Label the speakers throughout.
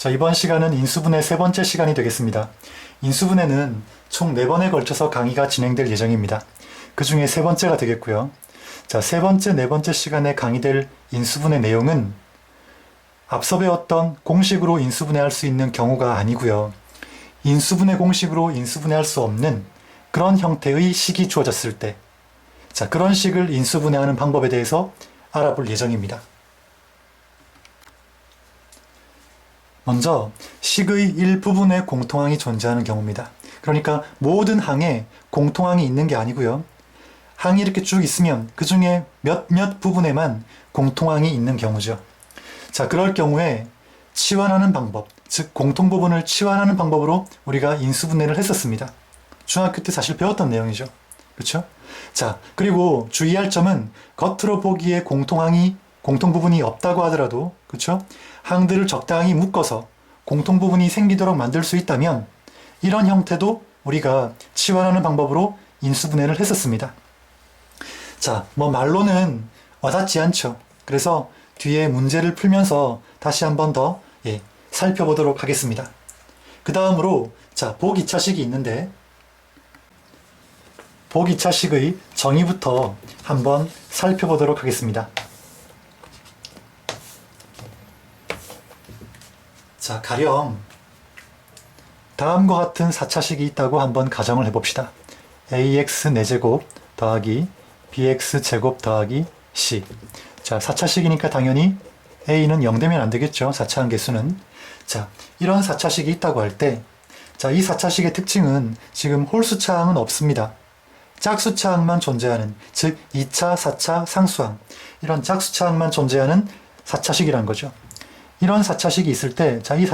Speaker 1: 자, 이번 시간은 인수분해 세 번째 시간이 되겠습니다. 인수분해는 총 4번에 걸쳐서 강의가 진행될 예정입니다. 그 중에 세 번째가 되겠고요. 자, 세 번째, 네 번째 시간에 강의될 인수분해 내용은 앞서 배웠던 공식으로 인수분해할 수 있는 경우가 아니고요. 인수분해 공식으로 인수분해할 수 없는 그런 형태의 식이 주어졌을 때, 자, 그런 식을 인수분해하는 방법에 대해서 알아볼 예정입니다. 먼저 식의 일부분에 공통항이 존재하는 경우입니다. 그러니까 모든 항에 공통항이 있는 게 아니고요. 항이 이렇게 쭉 있으면 그 중에 몇몇 부분에만 공통항이 있는 경우죠. 자, 그럴 경우에 치환하는 방법, 즉 공통부분을 치환하는 방법으로 우리가 인수분해를 했었습니다. 중학교 때 사실 배웠던 내용이죠. 그렇죠? 자, 그리고 주의할 점은 겉으로 보기에 공통부분이 없다고 하더라도, 그렇죠? 항들을 적당히 묶어서 공통부분이 생기도록 만들 수 있다면 이런 형태도 우리가 치환하는 방법으로 인수분해를 했었습니다. 자, 말로는 와닿지 않죠. 그래서 뒤에 문제를 풀면서 다시 한 번 더 살펴보도록 하겠습니다. 그 다음으로 자, 복 2차식이 있는데 복 2차식의 정의부터 한번 살펴보도록 하겠습니다. 자, 가령 다음과 같은 4차식이 있다고 한번 가정을 해봅시다. ax 4제곱 더하기 bx 제곱 더하기 c. 자, 4차식이니까 당연히 a는 0 되면 안 되겠죠. 4차 함계수는. 자, 이런 4차식이 있다고 할 때, 자, 이 4차식의 특징은 지금 홀수차항은 없습니다. 짝수차항만 존재하는, 즉 2차, 4차, 상수항, 이런 짝수차항만 존재하는 4차식이란 거죠. 이런 4차식이 있을 때, 자, 이런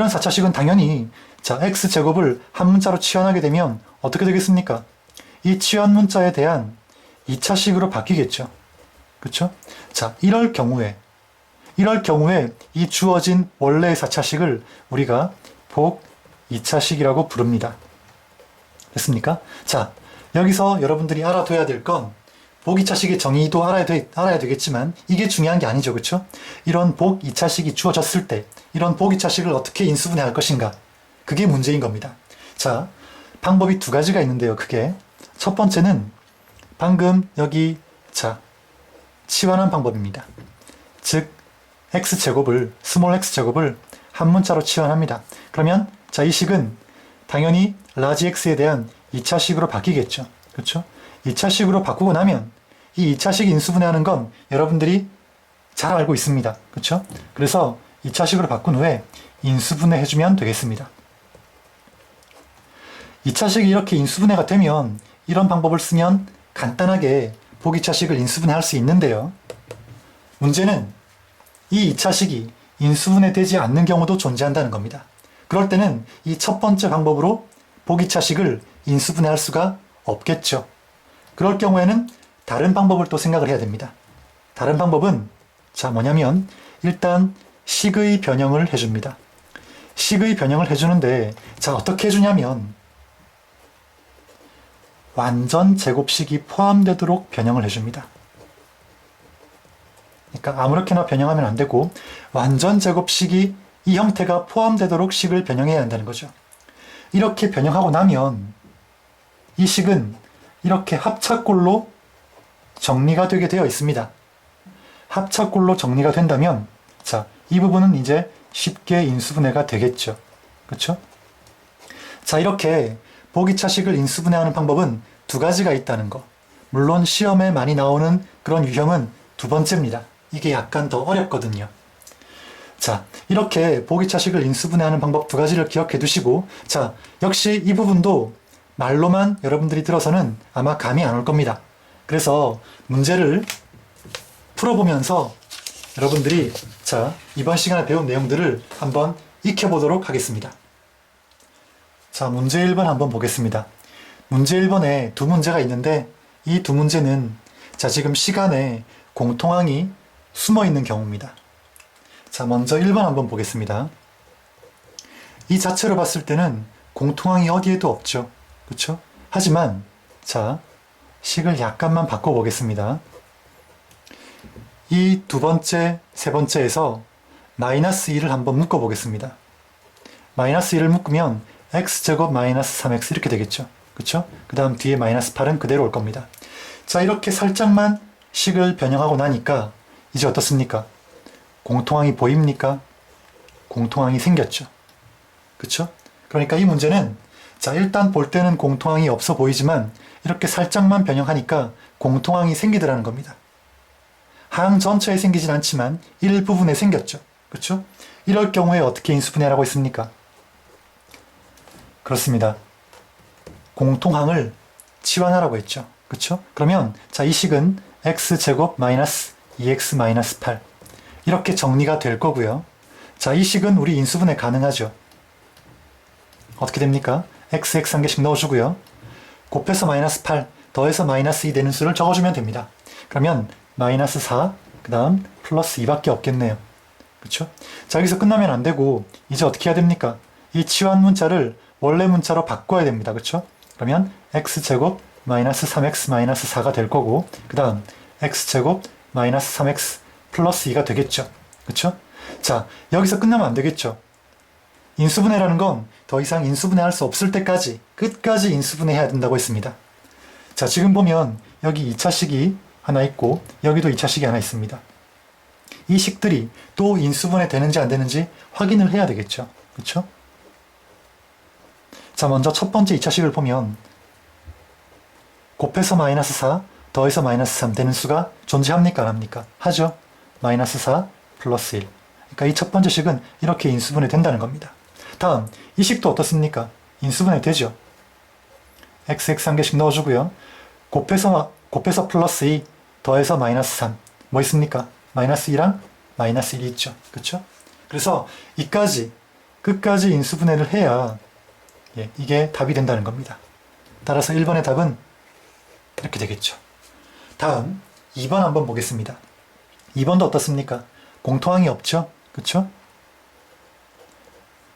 Speaker 1: 4차식은 당연히, 자, x제곱을 한 문자로 치환하게 되면 어떻게 되겠습니까? 이 치환 문자에 대한 2차식으로 바뀌겠죠. 그쵸? 자, 이럴 경우에 이 주어진 원래의 4차식을 우리가 복 2차식이라고 부릅니다. 됐습니까? 자, 여기서 여러분들이 알아둬야 될 건 복 2차식의 정의도 알아야 되겠지만 이게 중요한 게 아니죠. 그쵸? 이런 복 2차식이 주어졌을 때 이런 복 2차식을 어떻게 인수분해할 것인가? 그게 문제인 겁니다. 자, 방법이 두 가지가 있는데요. 크게. 첫 번째는 방금 여기 자, 치환한 방법입니다. 즉 스몰 x제곱을 한 문자로 치환합니다. 그러면 자, 이 식은 당연히 라지 x에 대한 2차식으로 바뀌겠죠. 그렇죠? 2차식으로 바꾸고 나면 이 2차식 인수분해하는 건 여러분들이 잘 알고 있습니다. 그렇죠? 그래서 2차식으로 바꾼 후에 인수분해 해주면 되겠습니다. 2차식이 이렇게 인수분해가 되면 이런 방법을 쓰면 간단하게 복 2차식을 인수분해할 수 있는데요. 문제는 이 2차식이 인수분해 되지 않는 경우도 존재한다는 겁니다. 그럴 때는 이 첫 번째 방법으로 복 2차식을 인수분해할 수가 없겠죠. 그럴 경우에는 다른 방법을 또 생각을 해야 됩니다. 다른 방법은 자, 뭐냐면 일단 식의 변형을 해줍니다. 식의 변형을 해주는데 자, 어떻게 해주냐면 완전 제곱식이 포함되도록 변형을 해줍니다. 그러니까 아무렇게나 변형하면 안 되고 완전 제곱식이 이 형태가 포함되도록 식을 변형해야 한다는 거죠. 이렇게 변형하고 나면 이 식은 이렇게 합차꼴로 정리가 되게 되어 있습니다. 합차꼴로 정리가 된다면 자, 이 부분은 이제 쉽게 인수분해가 되겠죠. 그렇죠? 자, 이렇게 복 2차식을 인수분해하는 방법은 두 가지가 있다는 거. 물론 시험에 많이 나오는 그런 유형은 두 번째입니다. 이게 약간 더 어렵거든요. 자, 이렇게 복 2차식을 인수분해하는 방법 두 가지를 기억해 두시고, 자, 역시 이 부분도 말로만 여러분들이 들어서는 아마 감이 안 올 겁니다. 그래서 문제를 풀어보면서 여러분들이 자, 이번 시간에 배운 내용들을 한번 익혀보도록 하겠습니다. 자, 문제 1번 한번 보겠습니다. 문제 1번에 두 문제가 있는데 이 두 문제는 자, 지금 시간에 공통항이 숨어 있는 경우입니다. 자, 먼저 1번 한번 보겠습니다. 이 자체로 봤을 때는 공통항이 어디에도 없죠. 그렇죠? 하지만 자, 식을 약간만 바꿔보겠습니다. 이 두 번째, 세 번째에서 마이너스 2를 한번 묶어보겠습니다. 마이너스 2를 묶으면 x제곱 마이너스 3x 이렇게 되겠죠. 그쵸? 그 다음 뒤에 마이너스 8은 그대로 올 겁니다. 자, 이렇게 살짝만 식을 변형하고 나니까 이제 어떻습니까? 공통항이 보입니까? 공통항이 생겼죠. 그쵸? 그러니까 이 문제는 자, 일단 볼 때는 공통항이 없어 보이지만 이렇게 살짝만 변형하니까 공통항이 생기더라는 겁니다. 항 전체에 생기진 않지만 일부분에 생겼죠. 그쵸? 이럴 경우에 어떻게 인수분해라고 했습니까? 그렇습니다. 공통항을 치환하라고 했죠. 그쵸? 그러면 자, 이 식은 x제곱 마이너스 2x 마이너스 8 이렇게 정리가 될 거고요. 자, 이 식은 우리 인수분해 가능하죠. 어떻게 됩니까? x 한 개씩 넣어주고요. 곱해서 마이너스 8 더해서 마이너스 2 되는 수를 적어주면 됩니다. 그러면 마이너스 4 그 다음 플러스 2밖에 없겠네요. 그쵸? 자, 여기서 끝나면 안 되고 이제 어떻게 해야 됩니까? 이 치환 문자를 원래 문자로 바꿔야 됩니다. 그쵸? 그러면 x제곱 마이너스 3x 마이너스 4가 될 거고 그 다음 x제곱 마이너스 3x 플러스 2가 되겠죠. 그쵸? 자, 여기서 끝나면 안 되겠죠. 인수분해라는 건 더 이상 인수분해할 수 없을 때까지 끝까지 인수분해해야 된다고 했습니다. 자, 지금 보면 여기 2차식이 하나 있고 여기도 2차식이 하나 있습니다. 이 식들이 또 인수분해 되는지 안 되는지 확인을 해야 되겠죠. 그쵸? 자, 먼저 첫 번째 2차식을 보면 곱해서 마이너스 4 더해서 마이너스 3 되는 수가 존재합니까? 안 합니까? 하죠. 마이너스 4 플러스 1. 그러니까 이 첫 번째 식은 이렇게 인수분해 된다는 겁니다. 다음 이 식도 어떻습니까? 인수분해 되죠. x 한 개씩 넣어주고요. 곱해서 플러스 2 더해서 마이너스 3 뭐 있습니까? 마이너스 2랑 마이너스 1이 있죠. 그쵸? 그래서 이까지 끝까지 인수분해를 해야 이게 답이 된다는 겁니다. 따라서 1번의 답은 이렇게 되겠죠. 다음 2번 한번 보겠습니다. 2번도 어떻습니까? 공통항이 없죠? 그쵸?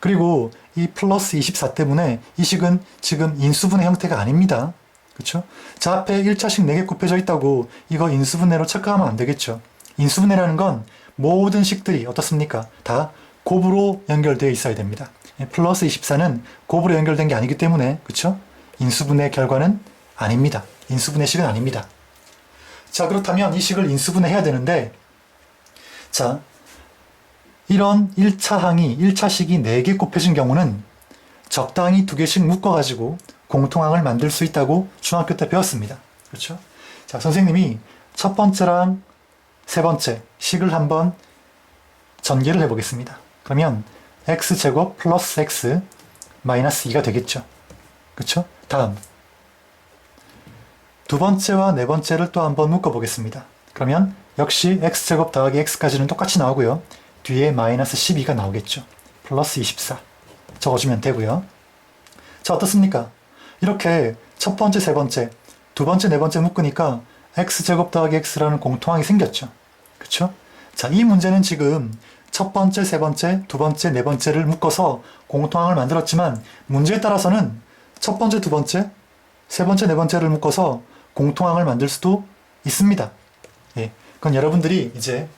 Speaker 1: 그리고 이 플러스 24 때문에 이 식은 지금 인수분해 형태가 아닙니다. 그쵸? 자, 앞에 1차식 4개 곱해져 있다고 이거 인수분해로 착각하면 안 되겠죠. 인수분해라는 건 모든 식들이 어떻습니까? 다 곱으로 연결되어 있어야 됩니다. 플러스 24는 곱으로 연결된 게 아니기 때문에 그쵸? 인수분해 결과는 아닙니다. 인수분해 식은 아닙니다. 자, 그렇다면 이 식을 인수분해 해야 되는데 자, 이런 1차식이 4개 곱해진 경우는 적당히 2개씩 묶어가지고 공통항을 만들 수 있다고 중학교 때 배웠습니다. 그렇죠? 자, 선생님이 첫 번째랑 세 번째 식을 한번 전개를 해보겠습니다. 그러면 x제곱 플러스 x 마이너스 2가 되겠죠. 그렇죠? 다음 두 번째와 네 번째를 또 한번 묶어보겠습니다. 그러면 역시 x제곱 더하기 x까지는 똑같이 나오고요. 뒤에 마이너스 12가 나오겠죠. 플러스 24 적어주면 되고요. 자, 어떻습니까? 이렇게 첫 번째, 세 번째, 두 번째, 네 번째 묶으니까 x제곱 더하기 x라는 공통항이 생겼죠. 그쵸? 자, 이 문제는 지금 첫 번째, 세 번째, 두 번째, 네 번째를 묶어서 공통항을 만들었지만 문제에 따라서는 첫 번째, 두 번째, 세 번째, 네 번째를 묶어서 공통항을 만들 수도 있습니다. 예, 그건 여러분들이 이제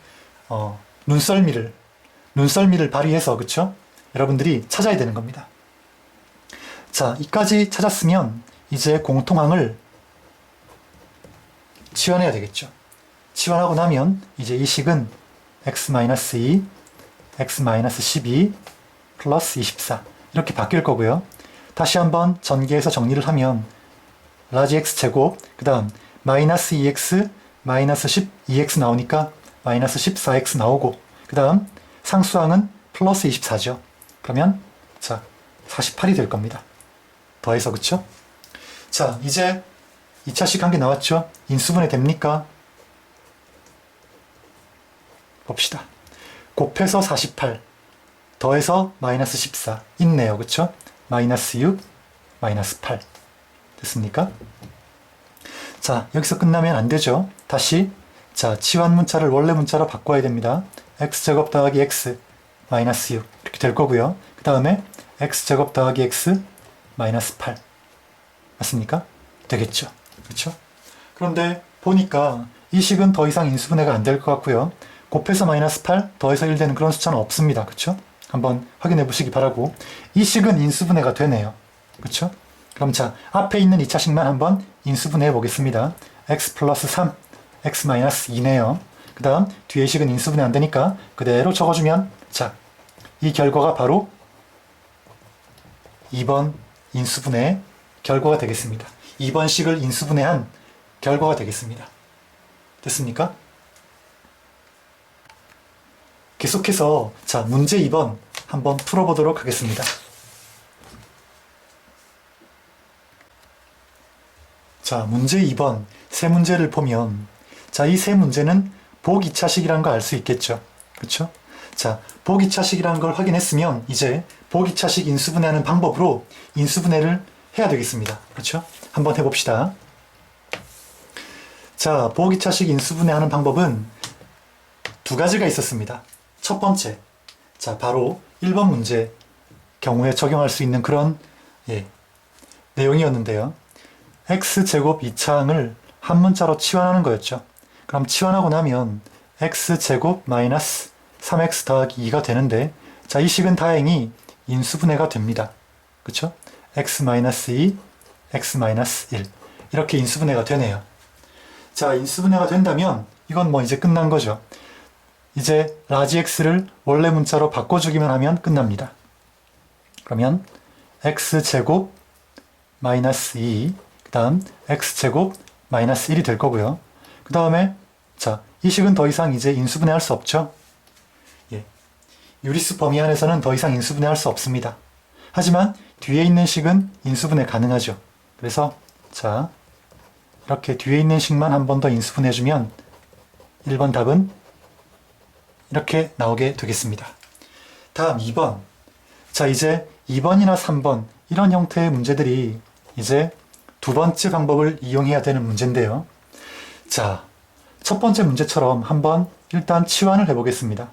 Speaker 1: 눈썰미를 발휘해서 그쵸? 여러분들이 찾아야 되는 겁니다. 자, 이까지 찾았으면 이제 공통항을 치환해야 되겠죠. 치환하고 나면 이제 이 식은 x-2, x-12 플러스 24 이렇게 바뀔 거고요. 다시 한번 전개해서 정리를 하면 라지 x 제곱 그 다음 마이너스 2x 마이너스 12x 나오니까 마이너스 14x 나오고 그 다음 상수항은 플러스 24죠. 그러면 자 48이 될 겁니다. 더해서 그쵸? 자, 이제 2차식 한 개 나왔죠? 인수분해 됩니까? 봅시다. 곱해서 48 더해서 마이너스 14 있네요. 그쵸? 마이너스 6 마이너스 8 됐습니까? 자, 여기서 끝나면 안 되죠. 다시 자, 치환 문자를 원래 문자로 바꿔야 됩니다. x제곱 더하기 x 마이너스 6 이렇게 될 거고요. 그 다음에 x제곱 더하기 x 마이너스 8 맞습니까? 되겠죠. 그렇죠? 그런데 보니까 이 식은 더 이상 인수분해가 안 될 것 같고요. 곱해서 마이너스 8, 더해서 1 되는 그런 숫자는 없습니다. 그쵸? 한번 확인해 보시기 바라고. 이 식은 인수분해가 되네요. 그쵸? 그럼 자, 앞에 있는 2차식만 한번 인수분해해 보겠습니다. x 플러스 3, x 마이너스 2네요. 그 다음 뒤에 식은 인수분해 안 되니까 그대로 적어주면 자, 이 결과가 바로 2번 인수분해의 결과가 되겠습니다. 2번 식을 인수분해한 결과가 되겠습니다. 됐습니까? 계속해서 자, 문제 2번 한번 풀어보도록 하겠습니다. 자, 문제 2번 세 문제를 보면 자, 이 세 문제는 복 2차식이라는 걸 알 수 있겠죠. 그쵸? 자, 복 2차식이라는 걸 확인했으면 이제 복 2차식 인수분해하는 방법으로 인수분해를 해야 되겠습니다. 그쵸? 한번 해봅시다. 자, 복 2차식 인수분해하는 방법은 두 가지가 있었습니다. 첫 번째, 자, 바로 1번 문제 경우에 적용할 수 있는 그런 내용이었는데요. x제곱 2차항을 한 문자로 치환하는 거였죠. 그럼 치환하고 나면 x제곱 마이너스 3x 더하기 2가 되는데 자, 이 식은 다행히 인수분해가 됩니다. 그쵸? x 마이너스 2, x 마이너스 1 이렇게 인수분해가 되네요. 자, 인수분해가 된다면 이건 뭐 이제 끝난 거죠. 이제 라지 x를 원래 문자로 바꿔주기만 하면 끝납니다. 그러면 x제곱 마이너스 2, 그 다음 x제곱 마이너스 1이 될 거고요. 그 다음에 자, 이 식은 더 이상 이제 인수분해할 수 없죠. 유리수 범위 안에서는 더 이상 인수분해할 수 없습니다. 하지만 뒤에 있는 식은 인수분해 가능하죠. 그래서 자, 이렇게 뒤에 있는 식만 한 번 더 인수분해해주면 1번 답은 이렇게 나오게 되겠습니다. 다음 2번. 자, 이제 2번이나 3번 이런 형태의 문제들이 이제 두 번째 방법을 이용해야 되는 문제인데요. 자, 첫 번째 문제처럼 한번 일단 치환을 해보겠습니다.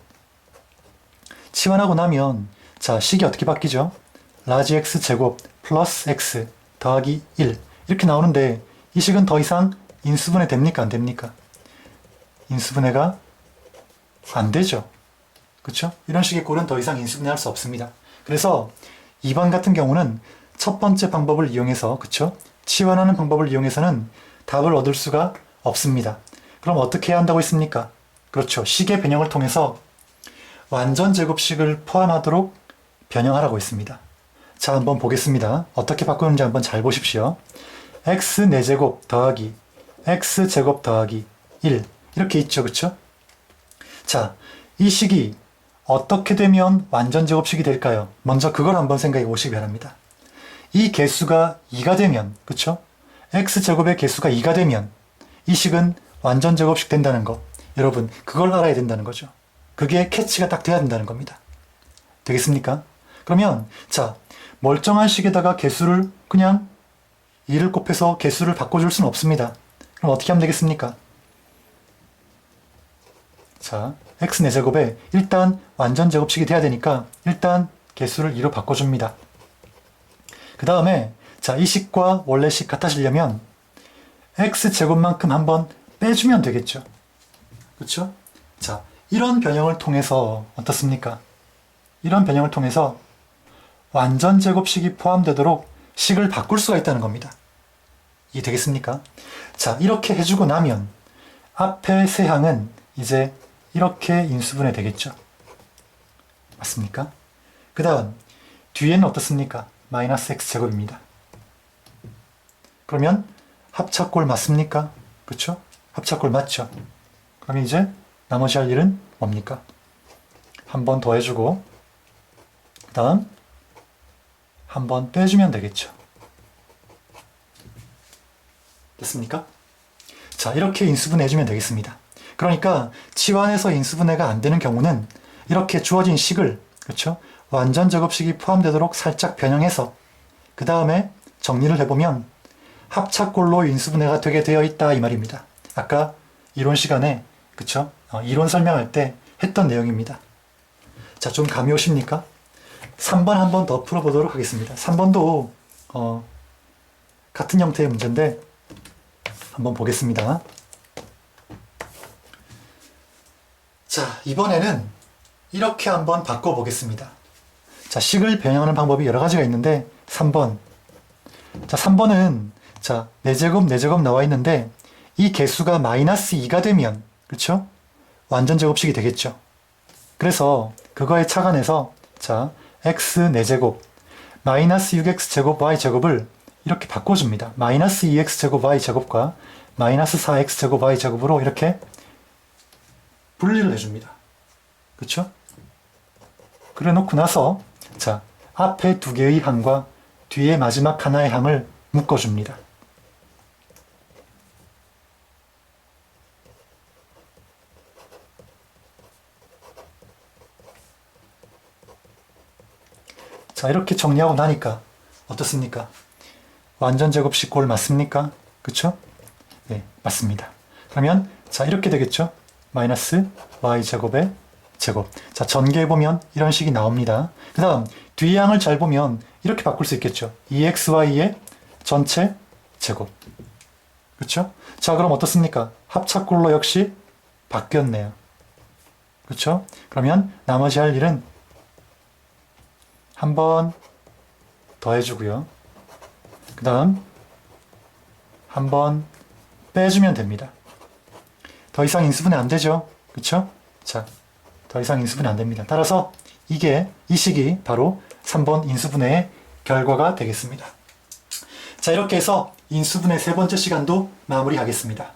Speaker 1: 치환하고 나면 자, 식이 어떻게 바뀌죠? 라지 x 제곱 플러스 x 더하기 1 이렇게 나오는데 이 식은 더 이상 인수분해 됩니까? 안 됩니까? 인수분해가 안 되죠. 그렇죠? 이런 식의 꼴은 더 이상 인수분해할 수 없습니다. 그래서 2번 같은 경우는 첫 번째 방법을 이용해서 그렇죠? 치환하는 방법을 이용해서는 답을 얻을 수가 없습니다. 그럼 어떻게 해야 한다고 했습니까? 그렇죠. 식의 변형을 통해서 완전 제곱식을 포함하도록 변형하라고 했습니다. 자, 한번 보겠습니다. 어떻게 바꾸는지 한번 잘 보십시오. x 4제곱 더하기 x 제곱 더하기 1 이렇게 있죠. 그쵸? 자, 이 식이 어떻게 되면 완전 제곱식이 될까요? 먼저 그걸 한번 생각해 보시기 바랍니다. 이 개수가 2가 되면 그쵸? x제곱의 개수가 2가 되면 이 식은 완전 제곱식 된다는 거 여러분 그걸 알아야 된다는 거죠. 그게 캐치가 딱 돼야 된다는 겁니다. 되겠습니까? 그러면 자, 멀쩡한 식에다가 개수를 그냥 2를 곱해서 개수를 바꿔줄 수는 없습니다. 그럼 어떻게 하면 되겠습니까? 자, x 4제곱에 일단 완전 제곱식이 돼야 되니까 일단 개수를 2로 바꿔줍니다. 그 다음에 자, 이 식과 원래 식 같아지려면 x제곱만큼 한번 빼주면 되겠죠. 그렇죠? 자, 이런 변형을 통해서 어떻습니까? 이런 변형을 통해서 완전 제곱식이 포함되도록 식을 바꿀 수가 있다는 겁니다. 이해 되겠습니까? 자, 이렇게 해주고 나면 앞에 세 항은 이제 이렇게 인수분해 되겠죠. 맞습니까? 그 다음 뒤에는 어떻습니까? 마이너스 x제곱입니다. 그러면 합차꼴 맞습니까? 그쵸? 합차꼴 맞죠? 그러면 이제 나머지 할 일은 뭡니까? 한 번 더 해주고 그 다음 한 번 빼주면 되겠죠. 됐습니까? 자, 이렇게 인수분해 해주면 되겠습니다. 그러니까 치환해서 인수분해가 안 되는 경우는 이렇게 주어진 식을 그렇죠? 완전 제곱식이 포함되도록 살짝 변형해서 그 다음에 정리를 해보면 합차꼴로 인수분해가 되게 되어 있다 이 말입니다. 아까 이론 시간에 그쵸? 이론 설명할 때 했던 내용입니다. 자, 좀 감이 오십니까? 3번 한 번 더 풀어보도록 하겠습니다. 3번도 같은 형태의 문제인데 한번 보겠습니다. 자, 이번에는 이렇게 한번 바꿔보겠습니다. 자, 식을 변형하는 방법이 여러 가지가 있는데 3번. 자, 3번은 자, 4제곱 나와 있는데 이 개수가 마이너스 2가 되면 그렇죠? 완전 제곱식이 되겠죠. 그래서 그거에 착안해서 자, x 4제곱 마이너스 6x제곱 y제곱을 이렇게 바꿔줍니다. 마이너스 2x제곱 y제곱과 마이너스 4x제곱 y제곱으로 이렇게 분리를 해줍니다. 그렇죠? 그래 놓고 나서 자, 앞에 두 개의 항과 뒤에 마지막 하나의 항을 묶어줍니다. 자, 이렇게 정리하고 나니까 어떻습니까? 완전 제곱식 꼴 맞습니까? 그쵸? 네, 맞습니다. 그러면 자, 이렇게 되겠죠? 마이너스 y제곱의 제곱. 자, 전개해보면 이런 식이 나옵니다. 그 다음 뒤의 항을 잘 보면 이렇게 바꿀 수 있겠죠? 2xy의 전체 제곱. 그쵸? 자, 그럼 어떻습니까? 합차꼴로 역시 바뀌었네요. 그쵸? 그러면 나머지 할 일은 한 번 더 해주고요. 그 다음 한 번 빼주면 됩니다. 더 이상 인수분해 안 되죠? 그쵸? 자, 더 이상 인수분해 안 됩니다. 따라서 이 식이 바로 3번 인수분해의 결과가 되겠습니다. 자, 이렇게 해서 인수분해 세 번째 시간도 마무리하겠습니다.